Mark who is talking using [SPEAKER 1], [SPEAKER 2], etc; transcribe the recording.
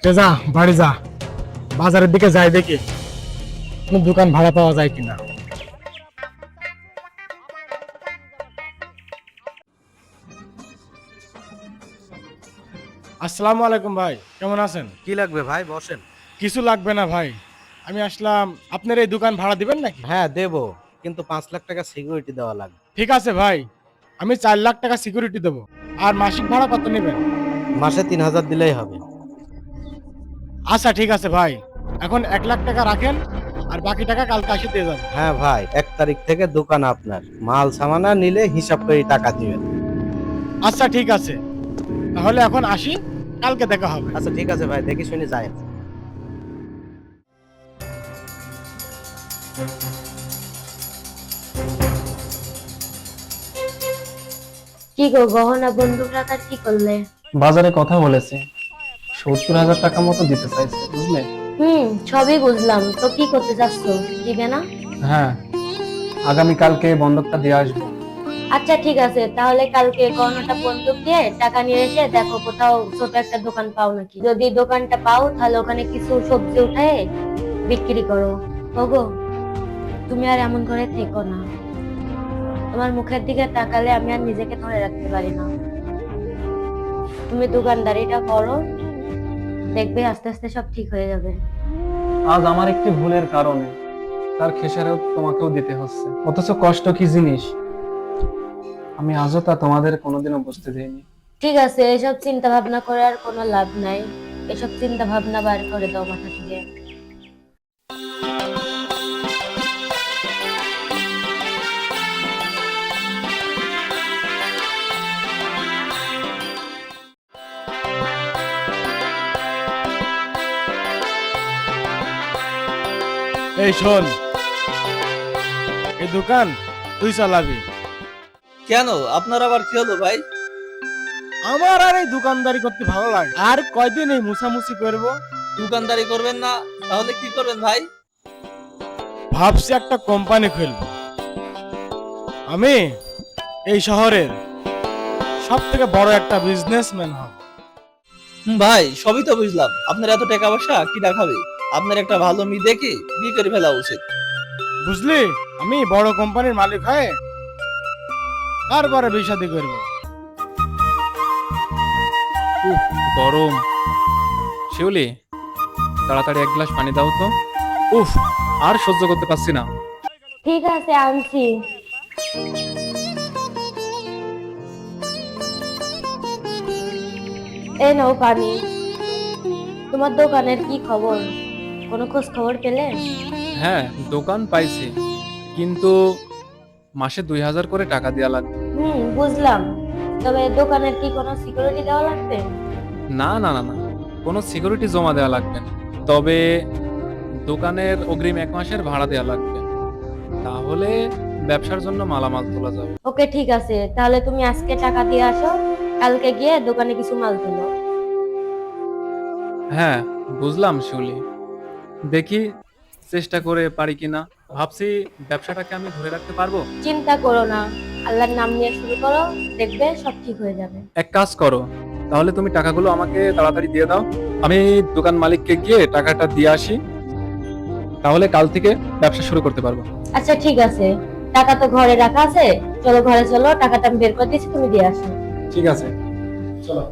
[SPEAKER 1] যা বাড়ি যা, বাজারের দিকে যাই দেখি কোন দোকান ভাড়া পাওয়া যায় কিনা। আসসালামু আলাইকুম ভাই, কেমন আছেন?
[SPEAKER 2] কি লাগবে ভাই? বসেন।
[SPEAKER 1] কিছু লাগবে না ভাই, আমি আসলাম, আপনার এই দোকান ভাড়া দিবেন নাকি?
[SPEAKER 2] হ্যাঁ দেবো, কিন্তু 5 লাখ টাকা সিকিউরিটি দেওয়া লাগবে।
[SPEAKER 1] ঠিক আছে ভাই, আমি 4 লাখ টাকা সিকিউরিটি দেবো। আর মাসিক ভাড়া কত নেবেন?
[SPEAKER 2] মাসে 3,000 দিলেই হবে।
[SPEAKER 1] আচ্ছা ঠিক আছে ভাই, এখন 1 লাখ টাকা রাখেন, আর বাকি টাকা কালকে এসে দিয়ে যাবেন।
[SPEAKER 2] হ্যাঁ ভাই, 1 তারিখ থেকে দোকান আপনার। মাল সামানা নিলে হিসাব করে টাকা দিবেন।
[SPEAKER 1] আচ্ছা ঠিক আছে, তাহলে এখন আসি, কালকে দেখা হবে।
[SPEAKER 2] আচ্ছা ঠিক আছে ভাই, দেখি শুনে যায়।
[SPEAKER 3] কি গো, গহনা বন্দুক রাখার কি করলে?
[SPEAKER 4] বাজারে কথা বলেছে, 70,000 টাকা মতো দিতে চাইছে, বুঝলে?
[SPEAKER 3] সবই বুঝলাম, তো কি করতে চাচ্ছ? দিবে না?
[SPEAKER 4] হ্যাঁ, আগামী কালকে বন্ধকটা দিয়ে আসবো।
[SPEAKER 3] আচ্ছা ঠিক আছে, তাহলে কালকে গহনাটা বন্দুক দিয়ে টাকা নিয়ে এসে দেখো কোথাও ছোট একটা দোকান পাও নাকি। যদি দোকানটা পাও তাহলে ওখানে কিছু সবজি উঠায় বিক্রি করো। ওগো, তুমি আর এমন করে থেকো না, তোমার মুখের দিকে তাকালে আমি আর নিজেকে ধরে রাখতে পারি না। তুমি দোকানদারিটা করো, দেখবে আস্তে আস্তে সব ঠিক হয়ে যাবে।
[SPEAKER 4] আজ আমার একটি ভুলের কারণে তার খেসারত তোমাকেও দিতে হচ্ছে, অথচ কষ্ট কি জিনিস আমি আজও তা তোমাদের কোনোদিনও বুঝতে দিইনি।
[SPEAKER 3] ঠিক আছে, এসব চিন্তা ভাবনা করে আর কোনো লাভ নাই। এসব চিন্তা ভাবনা বার করে দাও মাথা থেকে।
[SPEAKER 1] এই শোন, এই দোকান তুই চালাবি।
[SPEAKER 5] কেন, আপনার আবার কি হলো ভাই?
[SPEAKER 1] আমার আর এই দোকানদারি করতে ভালো লাগে, আর কয়দিন এই মুছামুছি করব।
[SPEAKER 5] দোকানদারি করবেন না, তাহলে কি করবেন ভাই?
[SPEAKER 1] ভাবছি একটা কোম্পানি খুলবো। আমি এই শহরের সব থেকে বড় একটা বিজনেসম্যান হব।
[SPEAKER 5] ভাই সবই তো বুঝলাম, আপনার এত টাকা পয়সা কি দেখাবে? আপনার একটা ভালো মেয়ে দেখে বিয়ে করে ফেলা উচিত।
[SPEAKER 1] বুঝলি, আমি বড় কোম্পানির মালিক হয়ে তারপরে বিয়ে শাদী করবো।
[SPEAKER 6] গরম। শিউলি, তাড়াতাড়ি এক গ্লাস পানি দাও তো। উফ, আর সহ্য করতে পারছি না।
[SPEAKER 3] ঠিক আছে, আনছি। এই নাও পানি। তোমার দোকানের কি খবর? কোনো খোঁজ খবর পেলে?
[SPEAKER 6] হ্যাঁ, দোকান পাইছি, কিন্তু মাসে 2,000 করে টাকা দেওয়া লাগবে।
[SPEAKER 3] বুঝলাম, তবে দোকানের কি কোনো সিকিউরিটি দেওয়া লাগবে?
[SPEAKER 6] না না না না, কোনো সিকিউরিটি জমা দেওয়া লাগবে না, তবে দোকানের অগ্রিম 1 মাসের ভাড়া দেওয়া লাগবে, তাহলে ব্যবসার জন্য মালামাল তোলা যাবে।
[SPEAKER 3] ওকে ঠিক আছে, তাহলে তুমি আজকে টাকা দিয়ে আসো, কালকে গিয়ে দোকানে কিছু মাল তোলো।
[SPEAKER 6] হ্যাঁ বুঝলাম শিউলি, দেখি চেষ্টা করে পারি কিনা। ভাবছি ব্যবসাটাকে আমি ধরে রাখতে পারবো।
[SPEAKER 3] চিন্তা করো না, আল্লাহর নাম নিয়ে শুরু করো, দেখবে সব ঠিক হয়ে যাবে।
[SPEAKER 6] এক কাজ করো, তাহলে তুমি টাকাগুলো আমাকে তাড়াতাড়ি দিয়ে দাও, আমি দোকান মালিককে গিয়ে টাকাটা দিয়ে আসি, তাহলে কাল থেকে ব্যবসা শুরু করতে পারবো।
[SPEAKER 3] আচ্ছা ঠিক আছে, টাকা তো ঘরে রাখা আছে, চলো ঘরে চলো, টাকাটা আমি বের করে দিচ্ছি, তুমি দিয়ে আসো।
[SPEAKER 6] ঠিক আছে, চলো।